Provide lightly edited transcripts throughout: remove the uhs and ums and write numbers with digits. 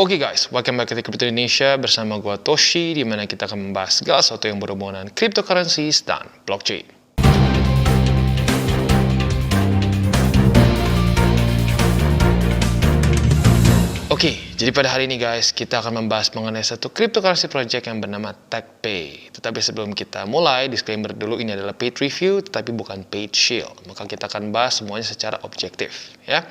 Oke guys, welcome back ke Crypto Indonesia bersama gua Toshi, di mana kita akan membahas segala sesuatu yang berhubungan dengan cryptocurrencies dan blockchain. Oke, jadi pada hari ini guys, kita akan membahas mengenai satu cryptocurrency project yang bernama TagPay. Tetapi sebelum kita mulai, disclaimer dulu, ini adalah paid review, tetapi bukan paid shield. Maka kita akan bahas semuanya secara objektif, ya.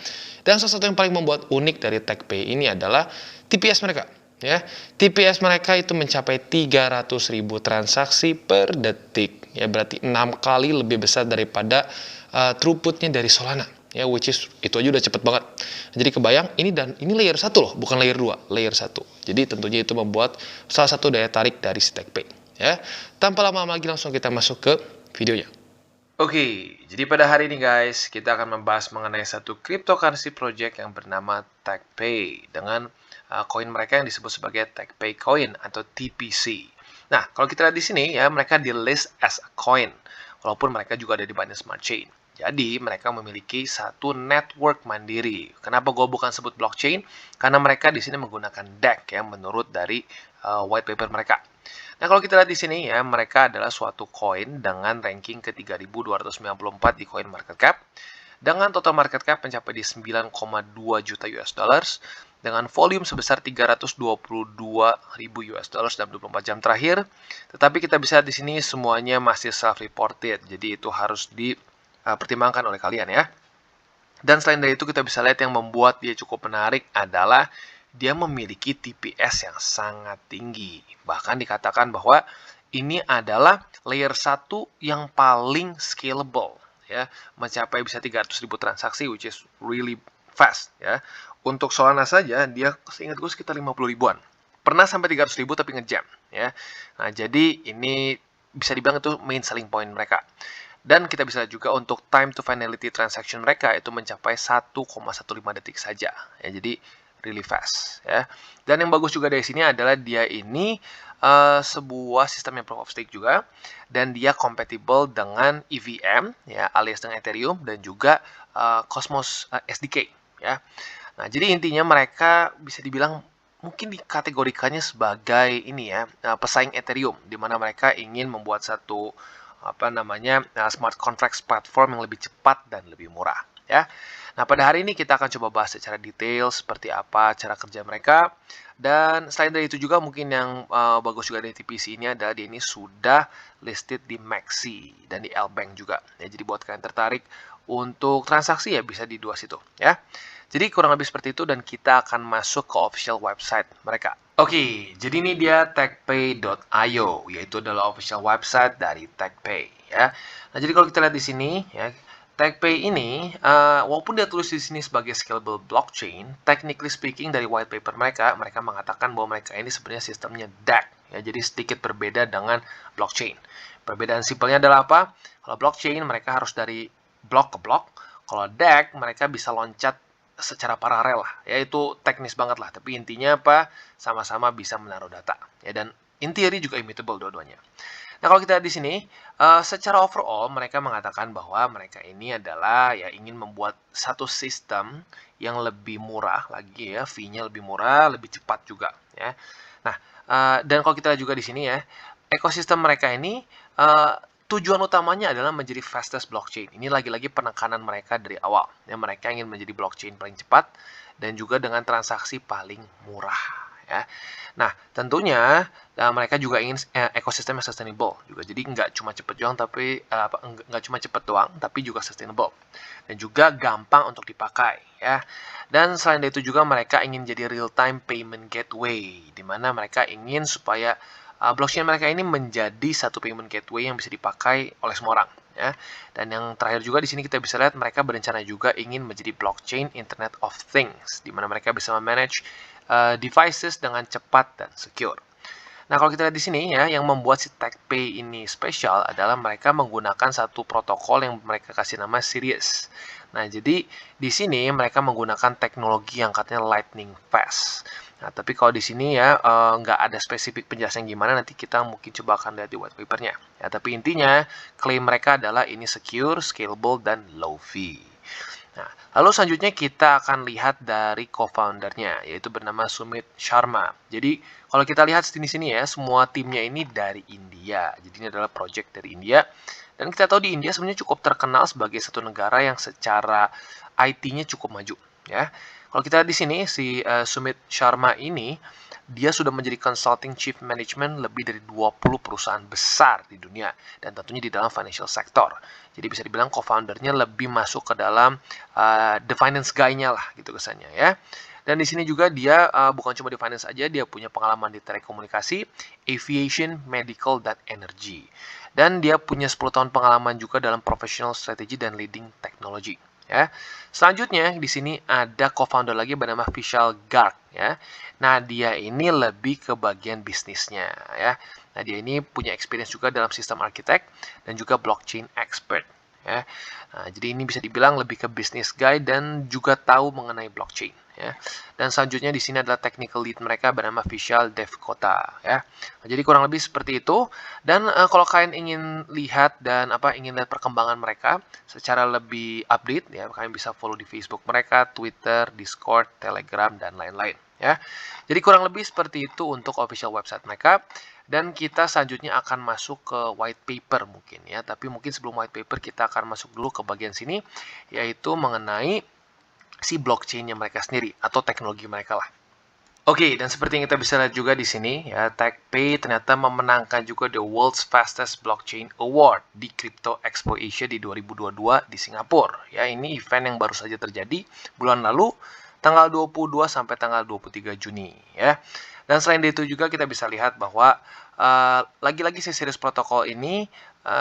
Dan salah satu yang paling membuat unik dari TagPay ini adalah TPS mereka, ya. TPS mereka itu mencapai 300.000 transaksi per detik, ya, berarti 6 kali lebih besar daripada throughputnya dari Solana. Ya, which is itu aja udah cepet banget. Jadi kebayang ini layer 1 loh, bukan layer 2, layer 1. Jadi tentunya itu membuat salah satu daya tarik dari si TagPay, ya. Tanpa lama-lama lagi langsung kita masuk ke videonya. Oke, jadi pada hari ini guys, kita akan membahas mengenai satu cryptocurrency project yang bernama TagPay dengan koin mereka yang disebut sebagai TagPay Coin atau TPC. Nah, kalau kita lihat di sini ya, mereka di list as a coin, walaupun mereka juga ada di Binance Smart Chain. Jadi, mereka memiliki satu network mandiri. Kenapa gue bukan sebut blockchain? Karena mereka di sini menggunakan DEX ya, menurut dari white paper mereka. Nah, kalau kita lihat di sini ya, mereka adalah suatu koin dengan ranking ke 3.294 di coin market cap. Dengan total market cap mencapai di 9,2 juta US dollars dengan volume sebesar 322.000 US dollars dalam 24 jam terakhir. Tetapi kita bisa lihat di sini semuanya masih self-reported. Jadi itu harus dipertimbangkan oleh kalian ya. Dan selain dari itu kita bisa lihat yang membuat dia cukup menarik adalah dia memiliki TPS yang sangat tinggi. Bahkan dikatakan bahwa ini adalah layer 1 yang paling scalable ya, mencapai bisa 300.000 transaksi which is really fast ya. Untuk Solana saja dia seingat gue sekitar 50 ribuan. Pernah sampai 300.000 tapi ngejam ya. Nah, jadi ini bisa dibilang itu main selling point mereka. Dan kita bisa lihat juga untuk time to finality transaction mereka itu mencapai 1,15 detik saja. Ya, jadi really fast. Ya. Dan yang bagus juga dari sini adalah dia ini sebuah sistem yang proof of stake juga. Dan dia compatible dengan EVM, ya, alias dengan Ethereum, dan juga Cosmos SDK. Ya. Nah, jadi intinya mereka bisa dibilang mungkin dikategorikannya sebagai ini ya, pesaing Ethereum, di mana mereka ingin membuat satu smart contracts platform yang lebih cepat dan lebih murah ya. Nah, pada hari ini kita akan coba bahas secara detail seperti apa cara kerja mereka. Dan selain dari itu juga mungkin yang bagus juga dari TPC ini adalah dia ini sudah listed di Maxi dan di L-Bank juga ya. Jadi buat kalian tertarik untuk transaksi ya bisa di dua situ ya. Jadi kurang lebih seperti itu dan kita akan masuk ke official website mereka. Oke, jadi ini dia tagpay.io, yaitu adalah official website dari TagPay ya. Nah, jadi kalau kita lihat di sini ya, TagPay ini walaupun dia tulis di sini sebagai scalable blockchain, technically speaking dari white paper mereka mengatakan bahwa mereka ini sebenarnya sistemnya DEX ya. Jadi sedikit berbeda dengan blockchain. Perbedaan simpelnya adalah apa? Kalau blockchain mereka harus dari blok ke blok, kalau DEX mereka bisa loncat secara paralel lah, ya itu teknis banget lah, tapi intinya apa, sama-sama bisa menaruh data ya, dan in theory juga immutable dua-duanya. Nah, kalau kita lihat di sini secara overall mereka mengatakan bahwa mereka ini adalah ya ingin membuat satu sistem yang lebih murah lagi ya, fee-nya lebih murah, lebih cepat juga ya. Nah, dan kalau kita lihat juga di sini ya, ekosistem mereka ini tujuan utamanya adalah menjadi fastest blockchain. Ini lagi-lagi penekanan mereka dari awal. Ya, mereka ingin menjadi blockchain paling cepat dan juga dengan transaksi paling murah. Ya. Nah, tentunya mereka juga ingin ekosistem yang sustainable juga. Jadi nggak cuma cepat doang, tapi nggak cuma cepat doang, tapi juga sustainable dan juga gampang untuk dipakai. Ya. Dan selain itu juga mereka ingin jadi real-time payment gateway, di mana mereka ingin supaya blockchain mereka ini menjadi satu payment gateway yang bisa dipakai oleh semua orang ya. Dan yang terakhir juga di sini kita bisa lihat mereka berencana juga ingin menjadi blockchain Internet of Things, di mana mereka bisa memanage devices dengan cepat dan secure. Nah, kalau kita lihat di sini ya, yang membuat si TagPay ini spesial adalah mereka menggunakan satu protokol yang mereka kasih nama Sirius. Nah, jadi di sini mereka menggunakan teknologi yang katanya lightning fast. Nah, tapi kalau di sini ya nggak ada spesifik penjelasan gimana, nanti kita mungkin coba akan lihat di white papernya. Ya, tapi intinya klaim mereka adalah ini secure, scalable, dan low fee. Nah, lalu selanjutnya kita akan lihat dari co-founder-nya, yaitu bernama Sumit Sharma. Jadi, kalau kita lihat sini-sini ya, semua timnya ini dari India. Jadi, ini adalah project dari India. Dan kita tahu di India sebenarnya cukup terkenal sebagai satu negara yang secara IT-nya cukup maju, ya. Kalau kita lihat di sini, si Sumit Sharma ini, dia sudah menjadi consulting chief management lebih dari 20 perusahaan besar di dunia, dan tentunya di dalam financial sector. Jadi bisa dibilang co-foundernya lebih masuk ke dalam the finance guy-nya lah gitu kesannya ya. Dan di sini juga dia bukan cuma di finance aja, dia punya pengalaman di telekomunikasi, aviation, medical, dan energy. Dan dia punya 10 tahun pengalaman juga dalam professional strategy dan leading technology. Ya. Selanjutnya di sini ada co-founder lagi bernama Vishal Garg ya. Nah, dia ini lebih ke bagian bisnisnya ya. Nah, dia ini punya experience juga dalam sistem arsitek dan juga blockchain expert ya. Nah, jadi ini bisa dibilang lebih ke business guy dan juga tahu mengenai blockchain ya. Dan selanjutnya di sini adalah technical lead mereka bernama Vishal Devkota ya. Nah, jadi kurang lebih seperti itu. Dan kalau kalian ingin lihat dan ingin lihat perkembangan mereka secara lebih update ya, kalian bisa follow di Facebook mereka, Twitter, Discord, Telegram, dan lain-lain ya. Jadi kurang lebih seperti itu untuk official website mereka. Dan kita selanjutnya akan masuk ke white paper mungkin ya. Tapi mungkin sebelum white paper kita akan masuk dulu ke bagian sini, yaitu mengenai si blockchain-nya mereka sendiri atau teknologi mereka lah. Oke, dan seperti yang kita bisa lihat juga di sini, ya, TechPay ternyata memenangkan juga the World's Fastest Blockchain Award di Crypto Expo Asia di 2022 di Singapura. Ya, ini event yang baru saja terjadi bulan lalu, tanggal 22 sampai tanggal 23 Juni. Ya. Dan selain itu juga kita bisa lihat bahwa lagi-lagi si series protokol ini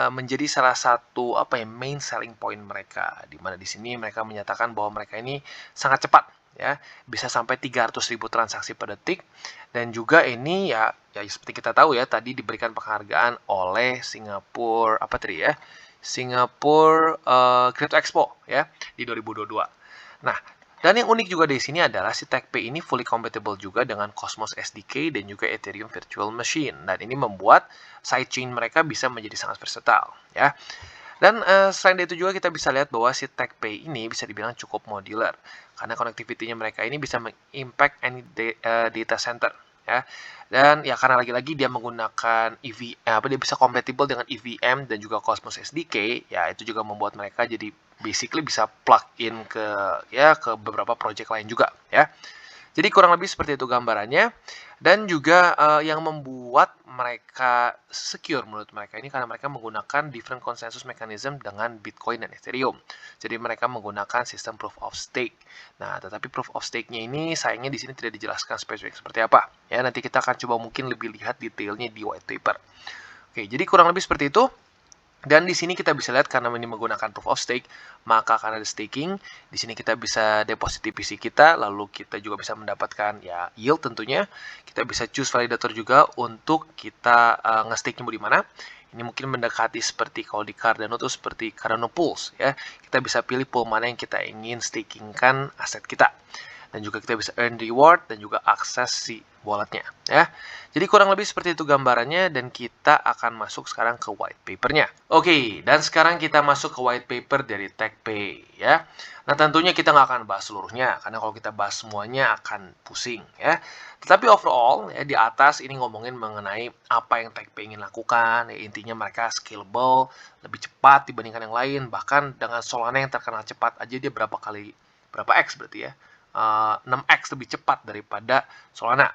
menjadi salah satu main selling point mereka, di mana di sini mereka menyatakan bahwa mereka ini sangat cepat ya, bisa sampai 300.000 transaksi per detik, dan juga ini ya seperti kita tahu ya, tadi diberikan penghargaan oleh Singapore Singapore Crypto Expo ya di 2022. Nah, dan yang unik juga di sini adalah si TechPay ini fully compatible juga dengan Cosmos SDK dan juga Ethereum Virtual Machine, dan ini membuat sidechain mereka bisa menjadi sangat versatile ya. Dan selain itu juga kita bisa lihat bahwa si TechPay ini bisa dibilang cukup modular karena connectivity-nya mereka ini bisa mengimpact any data center ya. Dan ya karena lagi-lagi dia menggunakan dia bisa compatible dengan EVM dan juga Cosmos SDK, ya itu juga membuat mereka jadi basically bisa plug in ke beberapa project lain juga ya. Jadi kurang lebih seperti itu gambarannya. Dan juga yang membuat mereka secure menurut mereka ini karena mereka menggunakan different consensus mechanism dengan Bitcoin dan Ethereum. Jadi mereka menggunakan sistem proof of stake. Nah, tetapi proof of stake-nya ini sayangnya di sini tidak dijelaskan spesifik seperti apa. Ya, nanti kita akan coba mungkin lebih lihat detailnya di white paper. Oke, jadi kurang lebih seperti itu. Dan di sini kita bisa lihat karena ini menggunakan proof of stake, maka akan ada staking. Di sini kita bisa deposit di PC kita, lalu kita juga bisa mendapatkan ya yield tentunya. Kita bisa choose validator juga untuk kita nge-stake-nya di mana. Ini mungkin mendekati seperti kalau di Cardano itu seperti Cardano Pools ya. Kita bisa pilih pool mana yang kita ingin stakingkan aset kita. Dan juga kita bisa earn reward dan juga akses si walletnya ya. Jadi kurang lebih seperti itu gambarannya, dan kita akan masuk sekarang ke white papernya. Oke, dan sekarang kita masuk ke white paper dari TechPay ya. Nah, tentunya kita nggak akan bahas seluruhnya karena kalau kita bahas semuanya akan pusing ya. Tetapi overall ya, di atas ini ngomongin mengenai apa yang TechPay ingin lakukan. Ya, intinya mereka scalable, lebih cepat dibandingkan yang lain. Bahkan dengan Solana yang terkenal cepat aja dia berapa X berarti ya. 6x lebih cepat daripada Solana.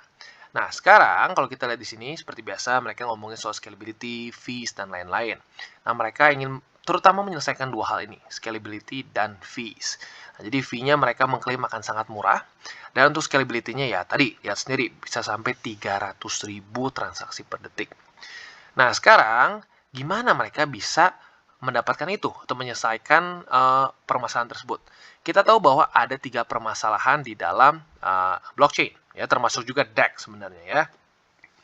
Nah, sekarang kalau kita lihat di sini seperti biasa mereka ngomongin soal scalability, fees, dan lain-lain. Nah, mereka ingin terutama menyelesaikan dua hal ini, scalability dan fees. Nah, jadi fee-nya mereka mengklaim akan sangat murah, dan untuk scalability-nya ya tadi lihat sendiri bisa sampai 300.000 transaksi per detik. Nah, sekarang gimana mereka bisa mendapatkan itu atau menyelesaikan permasalahan tersebut? Kita tahu bahwa ada 3 permasalahan di dalam blockchain, ya, termasuk juga DEX sebenarnya ya,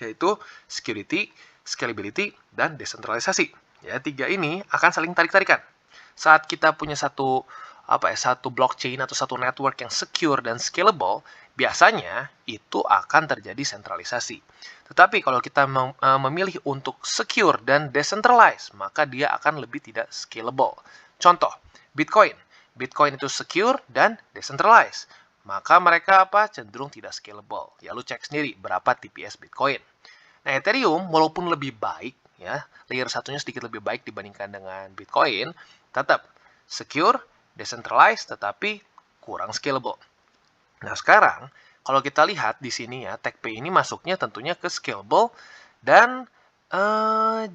yaitu security, scalability, dan desentralisasi. Ya, 3 ini akan saling tarik-tarikan. Saat kita punya satu blockchain atau satu network yang secure dan scalable, biasanya itu akan terjadi sentralisasi. Tetapi kalau kita memilih untuk secure dan decentralized, maka dia akan lebih tidak scalable. Contoh, Bitcoin. Bitcoin itu secure dan decentralized. Maka mereka cenderung tidak scalable. Ya lu cek sendiri berapa TPS Bitcoin. Nah, Ethereum walaupun lebih baik ya, layer satunya sedikit lebih baik dibandingkan dengan Bitcoin, tetap secure, decentralized tetapi kurang scalable. Nah, sekarang kalau kita lihat di sini ya, TechPay ini masuknya tentunya ke scalable dan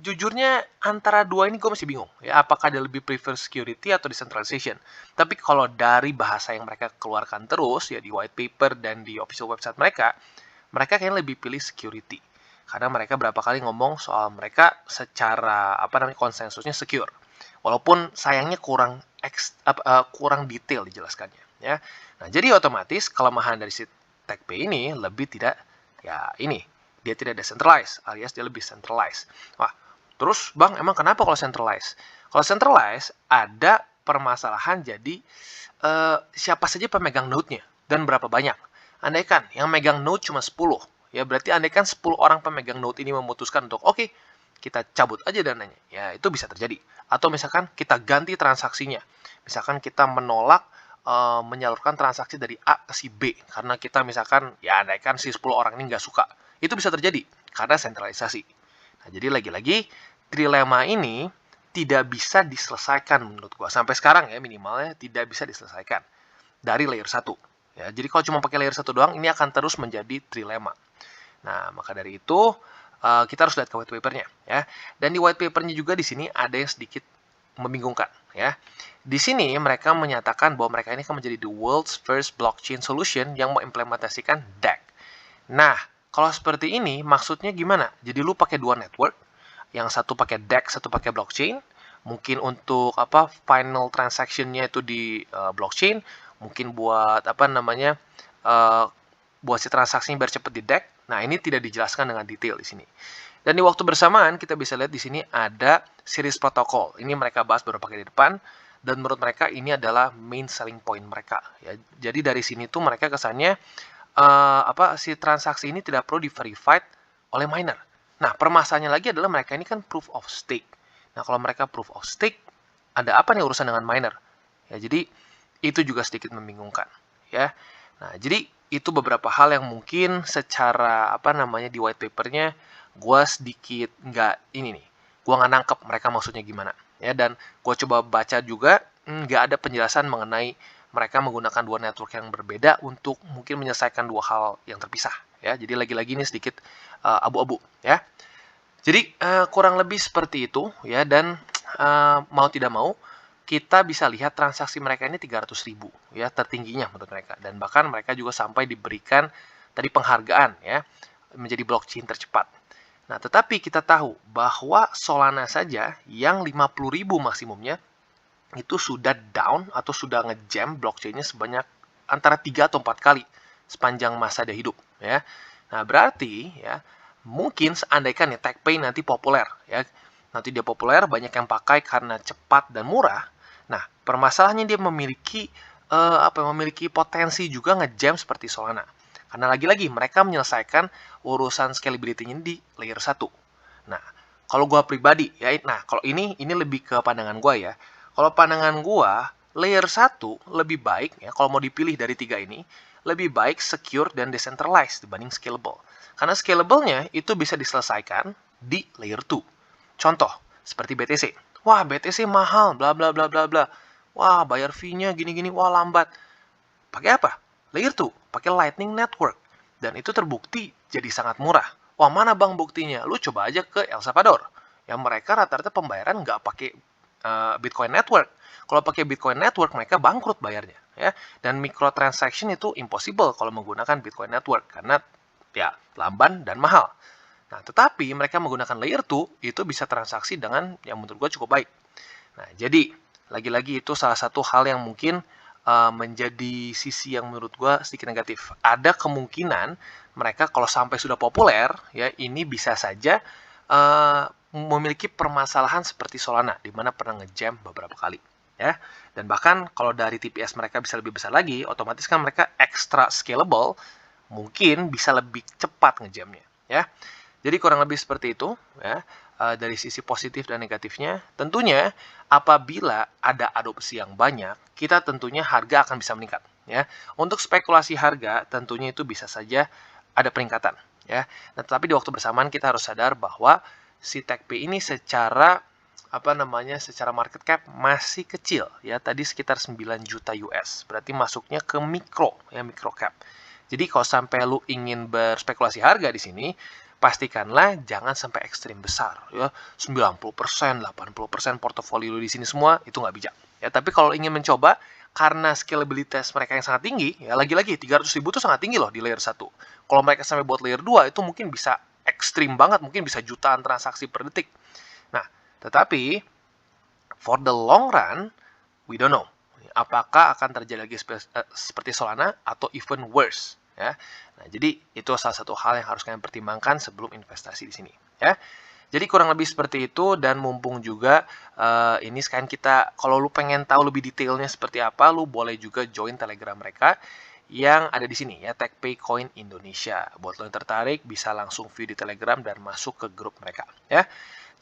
jujurnya antara dua ini gue masih bingung ya, apakah dia lebih prefer security atau decentralization. Tapi kalau dari bahasa yang mereka keluarkan terus ya di white paper dan di official website mereka kayaknya lebih pilih security. Karena mereka berapa kali ngomong soal mereka secara konsensusnya secure. Walaupun sayangnya kurang detail dijelaskannya ya. Nah, jadi otomatis kelemahan dari si TechPay ini lebih tidak dia tidak decentralized alias dia lebih centralized. Wah, terus Bang, emang kenapa kalau centralized? Kalau centralized ada permasalahan jadi siapa saja pemegang node-nya dan berapa banyak. Andaikan yang megang node cuma 10, ya berarti andaikan 10 orang pemegang node ini memutuskan untuk oke, kita cabut aja dananya. Ya, itu bisa terjadi. Atau misalkan kita ganti transaksinya. Misalkan kita menolak menyalurkan transaksi dari A ke si B karena kita misalkan ya andaikan si 10 orang ini nggak suka. Itu bisa terjadi karena sentralisasi. Nah, jadi lagi-lagi trilema ini tidak bisa diselesaikan menurut gua. Sampai sekarang ya minimalnya tidak bisa diselesaikan dari layer 1. Ya, jadi kalau cuma pakai layer 1 doang ini akan terus menjadi trilema. Nah, maka dari itu kita harus lihat ke white papernya ya. Dan di white papernya juga di sini ada yang sedikit membingungkan ya. Di sini mereka menyatakan bahwa mereka ini akan menjadi the world's first blockchain solution yang mengimplementasikan DEX. Nah, kalau seperti ini maksudnya gimana? Jadi lu pakai dua network, yang satu pakai DEX, satu pakai blockchain. Mungkin untuk final transaction-nya itu di blockchain, mungkin buat buat si transaksinya biar cepat di DEX. Nah, ini tidak dijelaskan dengan detail di sini. Dan di waktu bersamaan kita bisa lihat di sini ada series protokol. Ini mereka bahas beberapa kali di depan dan menurut mereka ini adalah main selling point mereka ya. Jadi dari sini tuh mereka kesannya si transaksi ini tidak perlu di-verified oleh miner. Nah, permasalahannya lagi adalah mereka ini kan proof of stake. Nah, kalau mereka proof of stake, ada apa nih urusan dengan miner? Ya, jadi itu juga sedikit membingungkan ya. Nah, jadi itu beberapa hal yang mungkin secara di white papernya gue sedikit gue nggak nangkep mereka maksudnya gimana ya. Dan gue coba baca juga nggak ada penjelasan mengenai mereka menggunakan dua network yang berbeda untuk mungkin menyelesaikan dua hal yang terpisah ya. Jadi lagi-lagi ini sedikit abu-abu ya. Jadi kurang lebih seperti itu ya. Dan mau tidak mau kita bisa lihat transaksi mereka ini 300.000 ya, tertingginya menurut mereka. Dan bahkan mereka juga sampai diberikan tadi penghargaan ya, menjadi blockchain tercepat. Nah, tetapi kita tahu bahwa Solana saja yang 50.000 maksimumnya itu sudah down atau sudah ngejam blockchain-nya sebanyak antara 3 atau 4 kali sepanjang masa dia hidup ya. Nah, berarti ya mungkin seandainya ya TechPay nanti populer ya. Nanti dia populer, banyak yang pakai karena cepat dan murah. Nah, permasalahannya dia memiliki memiliki potensi juga ngejam seperti Solana. Karena lagi-lagi mereka menyelesaikan urusan scalability-nya di layer 1. Nah, kalau gua pribadi ya, nah kalau ini lebih ke pandangan gua ya. Kalau pandangan gua, layer 1 lebih baik ya, kalau mau dipilih dari tiga ini, lebih baik secure dan decentralized dibanding scalable. Karena scalable-nya itu bisa diselesaikan di layer 2. Contoh, seperti BTC. Wah, BTC mahal, bla bla bla bla bla. Wah, bayar fee-nya gini-gini, wah lambat. Pakai apa? Layer 2, pakai Lightning Network. Dan itu terbukti jadi sangat murah. Wah, mana bang buktinya? Lu coba aja ke El Salvador. Yang mereka rata-rata pembayaran nggak pakai Bitcoin Network. Kalau pakai Bitcoin Network, mereka bangkrut bayarnya. Ya. Dan microtransaction itu impossible kalau menggunakan Bitcoin Network. Karena ya lamban dan mahal. Nah, tetapi mereka menggunakan layer 2 itu bisa transaksi dengan yang menurut gue cukup baik. Nah, jadi lagi-lagi itu salah satu hal yang mungkin menjadi sisi yang menurut gue sedikit negatif. Ada kemungkinan mereka kalau sampai sudah populer, ya ini bisa saja memiliki permasalahan seperti Solana, di mana pernah ngejam beberapa kali. Ya, dan bahkan kalau dari TPS mereka bisa lebih besar lagi, otomatis kan mereka extra scalable, mungkin bisa lebih cepat ngejamnya. Ya. Jadi kurang lebih seperti itu ya. dari sisi positif dan negatifnya, tentunya apabila ada adopsi yang banyak, kita tentunya harga akan bisa meningkat. Ya, untuk spekulasi harga tentunya itu bisa saja ada peningkatan. Ya, nah, tetapi di waktu bersamaan kita harus sadar bahwa si TechPay ini secara secara market cap masih kecil ya, tadi sekitar 9 juta US. Berarti masuknya ke micro cap. Jadi kalau sampai lu ingin berspekulasi harga di sini, pastikanlah jangan sampai ekstrim besar ya. 90%, 80% portofolio lu di sini semua itu nggak bijak. Ya, tapi kalau ingin mencoba karena scalabilitas mereka yang sangat tinggi, ya lagi-lagi 300.000 itu sangat tinggi loh di layer 1. Kalau mereka sampai buat layer 2 itu mungkin bisa ekstrim banget, mungkin bisa jutaan transaksi per detik. Nah, tetapi for the long run, we don't know apakah akan terjadi lagi seperti Solana atau even worse ya. Nah, jadi itu salah satu hal yang harus kalian pertimbangkan sebelum investasi di sini ya. Jadi kurang lebih seperti itu, dan mumpung juga ini sekarang kita, kalau lu pengen tahu lebih detailnya seperti apa, lu boleh juga join Telegram mereka yang ada di sini ya, TechPay Coin Indonesia. Buat lo yang tertarik bisa langsung view di Telegram dan masuk ke grup mereka ya.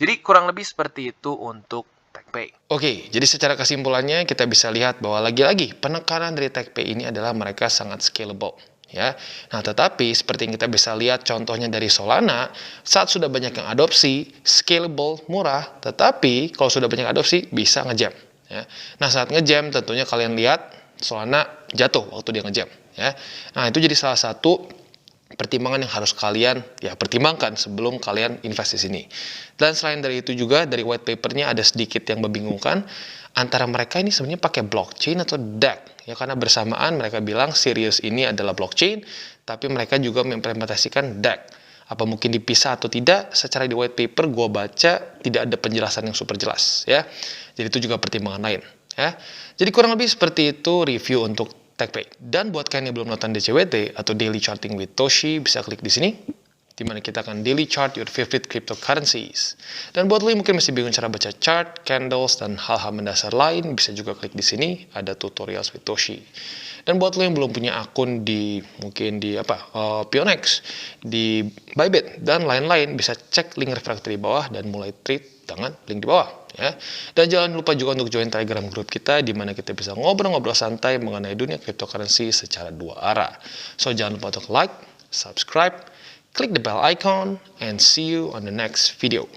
Jadi kurang lebih seperti itu untuk TechPay. Oke, jadi secara kesimpulannya kita bisa lihat bahwa lagi-lagi penekanan dari TechPay ini adalah mereka sangat scalable. Ya, nah tetapi seperti yang kita bisa lihat contohnya dari Solana, saat sudah banyak yang adopsi, scalable, murah, tetapi kalau sudah banyak adopsi bisa ngejam. Ya. Nah saat ngejam tentunya kalian lihat Solana jatuh waktu dia ngejam. Ya. Nah itu jadi salah satu pertimbangan yang harus kalian pertimbangkan sebelum kalian invest di sini. Dan selain dari itu juga dari white papernya ada sedikit yang membingungkan antara mereka ini sebenarnya pakai blockchain atau DEX. Ya karena bersamaan mereka bilang Sirius ini adalah blockchain, tapi mereka juga mengimplementasikan DEX. Apa mungkin dipisah atau tidak? Secara di white paper gue baca tidak ada penjelasan yang super jelas ya. Jadi itu juga pertimbangan lain ya. Jadi kurang lebih seperti itu review untuk TechPay. Dan buat kalian yang belum nonton DCWT atau Daily Charting with Toshi, bisa klik di sini, di mana kita akan daily chart your favorite cryptocurrencies. Dan buat lo yang mungkin masih bingung cara baca chart, candles, dan hal-hal mendasar lain, bisa juga klik di sini, ada tutorials with Toshi. Dan buat lo yang belum punya akun di Pionex, di Bybit, dan lain-lain, bisa cek link refractory di bawah dan mulai trade dengan link di bawah. Ya. Dan jangan lupa juga untuk join Telegram grup kita di mana kita bisa ngobrol-ngobrol santai mengenai dunia cryptocurrency secara dua arah. So jangan lupa untuk like, subscribe, click the bell icon, and see you on the next video.